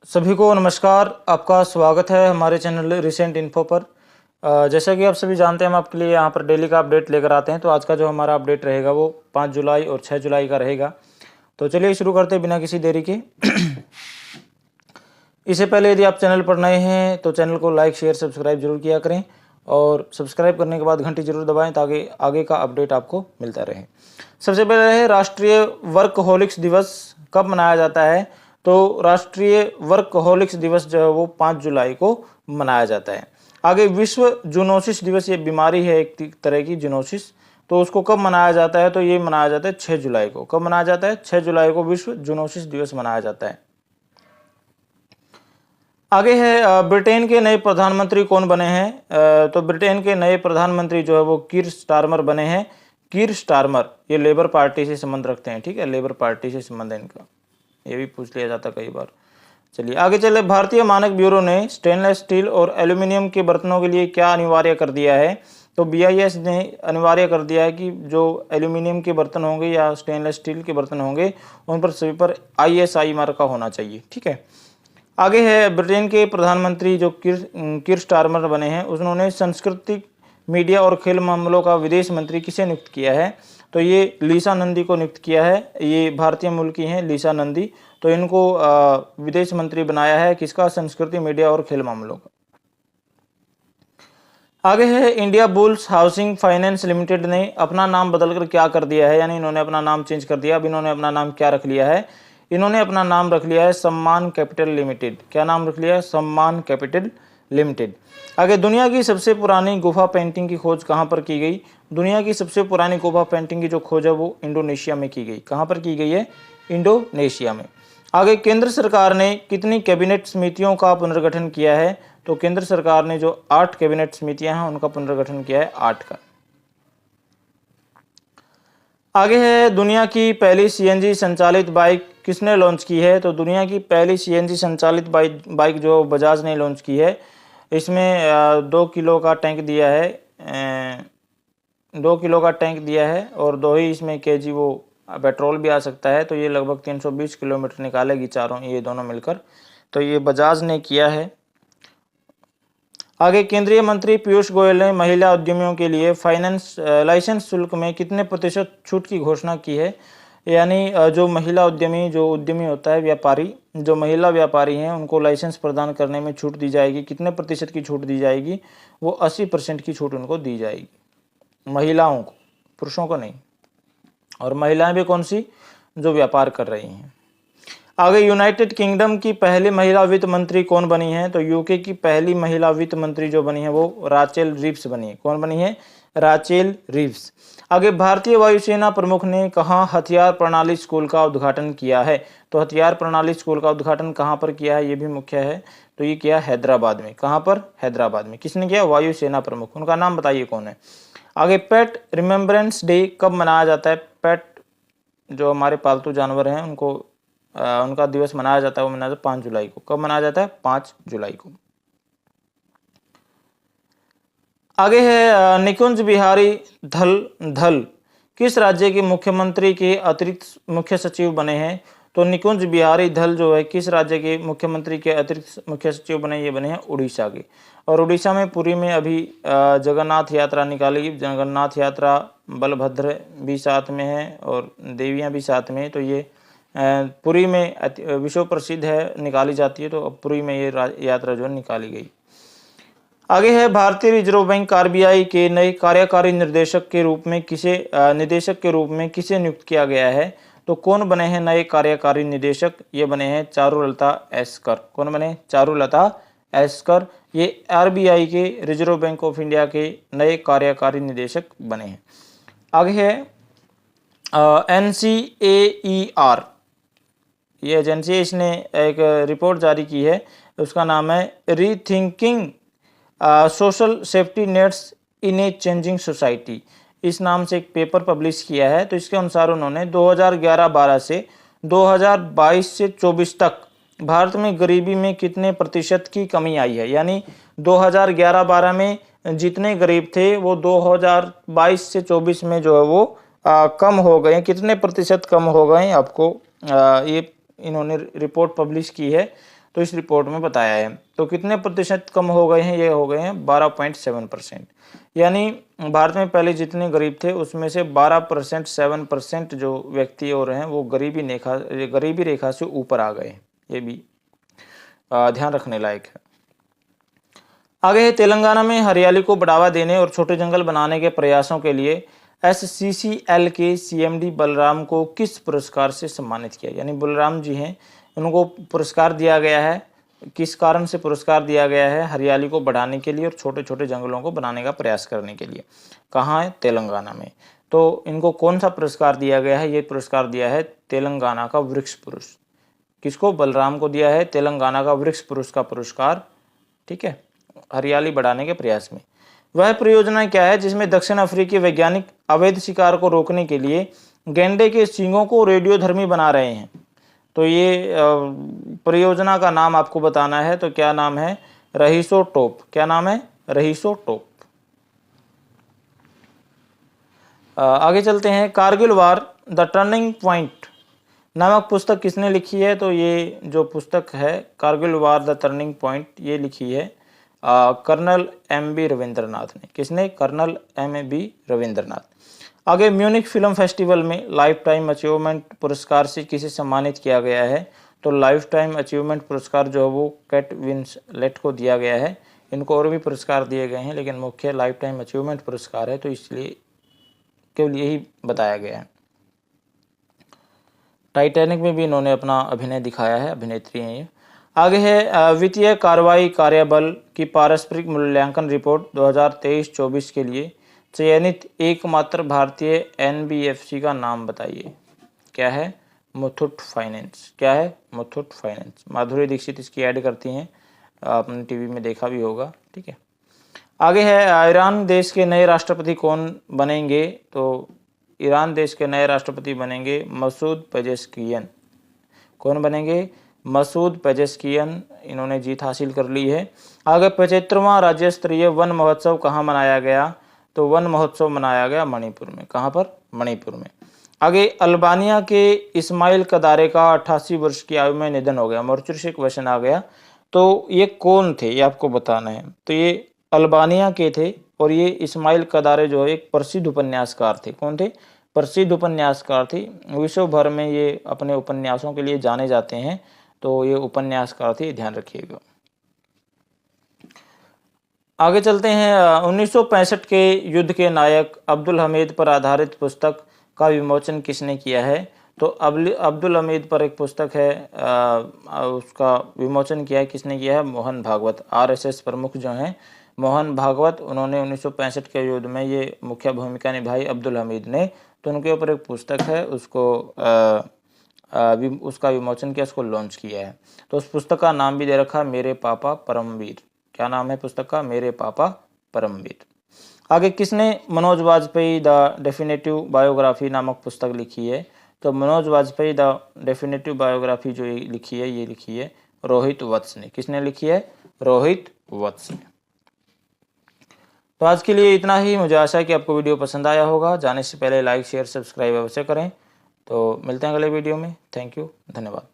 सभी को नमस्कार। आपका स्वागत है हमारे चैनल रिसेंट इन्फो पर। जैसा कि आप सभी जानते हैं, हम आपके लिए यहाँ पर डेली का अपडेट लेकर आते हैं। तो आज का जो हमारा अपडेट रहेगा वो 5 जुलाई और 6 जुलाई का रहेगा। तो चलिए शुरू करते हैं बिना किसी देरी के। इससे पहले यदि आप चैनल पर नए हैं तो चैनल को लाइक शेयर सब्सक्राइब जरूर किया करें और सब्सक्राइब करने के बाद घंटी जरूर दबाएं ताकि आगे का अपडेट आपको मिलता रहे। सबसे पहले है राष्ट्रीय वर्कहोलिक्स दिवस कब मनाया जाता है। तो राष्ट्रीय वर्कहोलिक्स दिवस जो है वो 5 जुलाई को मनाया जाता है। आगे विश्व जूनोसिस दिवस, ये बीमारी है एक तरह की जूनोसिस, तो उसको कब मनाया जाता है। तो ये मनाया जाता है 6 जुलाई को। कब मनाया जाता है? 6 जुलाई को विश्व जूनोसिस दिवस मनाया जाता है। आगे है ब्रिटेन के नए प्रधानमंत्री कौन बने हैं। तो ब्रिटेन के नए प्रधानमंत्री जो है वो कीर स्टारमर बने हैं। कीर स्टारमर ये लेबर पार्टी से संबंध रखते हैं, ठीक है, लेबर पार्टी से संबंध है इनका, ये भी पूछ लिया जाता कई बार। चलिए आगे चले। भारतीय मानक ब्यूरो ने स्टेनलेस स्टील और एल्यूमिनियम के बर्तनों के लिए क्या अनिवार्य कर दिया है। तो BIS ने अनिवार्य कर दिया है कि जो एल्यूमिनियम के बर्तन होंगे या स्टेनलेस स्टील के बर्तन होंगे उन पर सभी पर ISI मार्क का होना चाहिए, ठीक है। आगे है ब्रिटेन के प्रधानमंत्री जो कीर स्टारमर बने हैं, उन्होंने सांस्कृतिक मीडिया और खेल मामलों का विदेश मंत्री किसे नियुक्त किया है। तो ये लीसा नंदी को नियुक्त किया है। ये भारतीय मूल की हैं लीसा नंदी, तो इनको विदेश मंत्री बनाया है। किसका? संस्कृति मीडिया और खेल मामलों का। आगे है India bulls housing finance limited ने अपना नाम बदलकर क्या कर दिया है, यानी इन्होंने अपना नाम चेंज कर दिया। अब इन्होंने अपना नाम क्या रख लिया है? इन्होंने अपना नाम रख लिया है सम्मान कैपिटल लिमिटेड। क्या नाम रख लिया है? सम्मान कैपिटल लिमिटेड। आगे दुनिया की सबसे पुरानी गुफा पेंटिंग की खोज कहां पर की गई। दुनिया की सबसे पुरानी गुफा पेंटिंग की जो खोज है वो इंडोनेशिया में की गई। कहां पर की गई है? इंडोनेशिया में। आगे केंद्र सरकार ने कितनी कैबिनेट समितियों का पुनर्गठन किया है। तो केंद्र सरकार ने जो 8 कैबिनेट समितियां हैं उनका पुनर्गठन किया है, 8 का। आगे है दुनिया की पहली CNG संचालित बाइक किसने लॉन्च की है। तो दुनिया की पहली CNG संचालित बाइक जो बजाज ने लॉन्च की है, इसमें 2 किलो का टैंक दिया है, 2 किलो का टैंक दिया है और 2 ही इसमें kg वो पेट्रोल भी आ सकता है। तो ये लगभग 320 किलोमीटर निकालेगी चारों, ये दोनों मिलकर। तो ये बजाज ने किया है। आगे केंद्रीय मंत्री पीयूष गोयल ने महिला उद्यमियों के लिए फाइनेंस लाइसेंस शुल्क में कितने प्रतिशत छूट की घोषणा की है। यानी जो महिला उद्यमी होता है, व्यापारी, जो महिला व्यापारी हैं उनको लाइसेंस प्रदान करने में छूट दी जाएगी। कितने प्रतिशत की छूट दी जाएगी? वो 80% की छूट उनको दी जाएगी, महिलाओं को, पुरुषों को नहीं। और महिलाएं भी कौन सी? जो व्यापार कर रही हैं। आगे यूनाइटेड किंगडम की पहली महिला वित्त मंत्री कौन बनी है। तो यूके की पहली महिला वित्त मंत्री जो बनी है वो राचेल रिव्स बनी है। कौन बनी है? Rachel Reeves. आगे भारतीय वायुसेना प्रमुख ने कहाँ हथियार प्रणाली स्कूल का उद्घाटन किया है। तो हथियार प्रणाली स्कूल का उद्घाटन कहाँ पर किया है, ये भी मुख्य है। तो ये किया हैदराबाद में। कहाँ पर? हैदराबाद में। किसने किया? वायुसेना प्रमुख। उनका नाम बताइए कौन है। आगे पेट रिमेम्बरेंस डे कब मनाया जाता है। पेट जो हमारे पालतू जानवर हैं उनको उनका दिवस मनाया जाता है, वो मनाया जाता है 5 जुलाई को। कब मनाया जाता है? 5 जुलाई को। आगे है निकुंज बिहारी धल किस राज्य के मुख्यमंत्री के अतिरिक्त मुख्य सचिव बने हैं। तो निकुंज बिहारी धल जो है किस राज्य के मुख्यमंत्री के अतिरिक्त मुख्य सचिव बने? ये बने हैं उड़ीसा के। और उड़ीसा में पुरी में अभी जगन्नाथ यात्रा निकाली। जगन्नाथ यात्रा बलभद्र भी साथ में है और देवियां भी साथ में है। तो ये पुरी में विश्व प्रसिद्ध है, निकाली जाती है। तो अब पुरी में ये यात्रा जो निकाली गई। आगे है भारतीय रिजर्व बैंक RBI के नए कार्यकारी निदेशक के रूप में किसे नियुक्त किया गया है। तो कौन बने हैं नए कार्यकारी निदेशक? ये बने हैं चारुलता एस्कर। कौन बने? चारुलता एस्कर। ये RBI के, रिजर्व बैंक ऑफ इंडिया के नए कार्यकारी निदेशक बने हैं। आगे है NCAER, ये एजेंसी, इसने एक रिपोर्ट जारी की है, उसका नाम है rethinking social safety nets in a changing society. इस नाम से एक पेपर पब्लिश किया है। तो इसके अनुसार उन्होंने 2011-12 से 2022 से 24 तक भारत में गरीबी में कितने प्रतिशत की कमी आई है। यानी 2011-12 में जितने गरीब थे वो 2022 से 24 में जो है वो कम हो गए। कितने प्रतिशत कम हो गए? आपको ये इन्होंने रिपोर्ट पब्लिश की है। तो इस रिपोर्ट में बताया है। तो कितने प्रतिशत कम हो गए हैं? ये हो गए हैं 12.7%। यानी भारत में पहले जितने गरीब थे उसमें से 12% 7% जो व्यक्ति और हैं वो गरीबी रेखा से ऊपर आ गए। ये भी ध्यान रखने लायक है। आगे है, तेलंगाना में हरियाली को बढ़ावा देने और छोटे जंगल बनाने के प्रयासों के लिए SCCL के CMD बलराम को किस पुरस्कार से सम्मानित किया? यानी बलराम जी हैं, उनको पुरस्कार दिया गया है। किस कारण से पुरस्कार दिया गया है? हरियाली को बढ़ाने के लिए और छोटे छोटे जंगलों को बनाने का प्रयास करने के लिए। कहाँ है? तेलंगाना में। तो इनको कौन सा पुरस्कार दिया गया है? ये पुरस्कार दिया है तेलंगाना का वृक्ष पुरुष। किसको? बलराम को दिया है तेलंगाना का वृक्ष पुरुष का पुरस्कार। ठीक है, हरियाली बढ़ाने के प्रयास में। वह परियोजना क्या है जिसमें दक्षिण अफ्रीकी वैज्ञानिक अवैध शिकार को रोकने के लिए गैंडे के सींगों को रेडियोधर्मी बना रहे हैं? तो ये परियोजना का नाम आपको बताना है। तो क्या नाम है? रहीसोटोप। क्या नाम है? रहीसोटोप। आगे चलते हैं। Kargil war the turning point नामक पुस्तक किसने लिखी है? तो ये जो पुस्तक है Kargil war the turning point, ये लिखी है कर्नल MB रविंद्रनाथ ने। किसने? Colonel MB Ravindranath. आगे, म्यूनिक फिल्म फेस्टिवल में लाइफ टाइम अचीवमेंट पुरस्कार से किसे सम्मानित किया गया है? तो लाइफ टाइम अचीवमेंट पुरस्कार जो है वो केट विंसलेट को दिया गया है। इनको और भी पुरस्कार दिए गए हैं लेकिन मुख्य लाइफ टाइम अचीवमेंट पुरस्कार है, तो इसलिए केवल यही बताया गया है। टाइटैनिक में भी इन्होंने अपना अभिनय दिखाया है, अभिनेत्री हैं ये। आगे है, वित्तीय कार्रवाई कार्यबल की पारस्परिक मूल्यांकन रिपोर्ट 2023-24 के लिए चयनित एकमात्र भारतीय NBFC का नाम बताइए। क्या है? मुथूट फाइनेंस। क्या है? मुथूट फाइनेंस। माधुरी दीक्षित इसकी ऐड करती हैं, आपने टीवी में देखा भी होगा। ठीक है, आगे है, ईरान देश के नए राष्ट्रपति कौन बनेंगे? तो ईरान देश के नए राष्ट्रपति बनेंगे मसूद पेजेश्कियन। कौन बनेंगे? Masoud Pezeshkian. इन्होंने जीत हासिल कर ली है। आगे, 75वां राज्य स्तरीय वन महोत्सव कहाँ मनाया गया? तो वन महोत्सव मनाया गया मणिपुर में। कहाँ पर? मणिपुर में। आगे, अल्बानिया के इस्माइल कदारे का 88 वर्ष की आयु में निधन हो गया, मॉर्चरी से क्वेश्चन आ गया। तो ये कौन थे? ये आपको बताना है। तो ये अल्बानिया के थे और ये इस्माइल कदारे जो एक प्रसिद्ध उपन्यासकार थे। कौन थे? प्रसिद्ध उपन्यासकार थे। विश्व भर में ये अपने उपन्यासों के लिए जाने जाते हैं, तो ये उपन्यासकार थे, ध्यान रखिएगा। आगे चलते हैं। 1965 के युद्ध के नायक अब्दुल हमीद पर आधारित पुस्तक का विमोचन किसने किया है? तो अब्दुल हमीद पर एक पुस्तक है, उसका विमोचन किया है। किसने किया है? मोहन भागवत। RSS प्रमुख जो हैं मोहन भागवत, उन्होंने 1965 के युद्ध में ये मुख्य भूमिका निभाई अब्दुल हमीद ने। तो उनके ऊपर एक पुस्तक है, उसको उसका विमोचन किया, उसको लॉन्च किया है। तो उस पुस्तक का नाम भी दे रखा मेरे पापा परमवीर। क्या नाम है पुस्तक का? मेरे पापा परमवीर। आगे, किसने Manoj Vajpayee the definitive biography नामक पुस्तक लिखी है? तो Manoj Vajpayee the definitive biography जो लिखी है, ये लिखी है रोहित वत्स ने। किसने लिखी है? रोहित वत्स ने। तो आज के लिए इतना ही। मुझे आशा है कि आपको वीडियो पसंद आया होगा। जाने से पहले लाइक शेयर सब्सक्राइब अवश्य करें। तो मिलते हैं अगले वीडियो में। थैंक यू, धन्यवाद।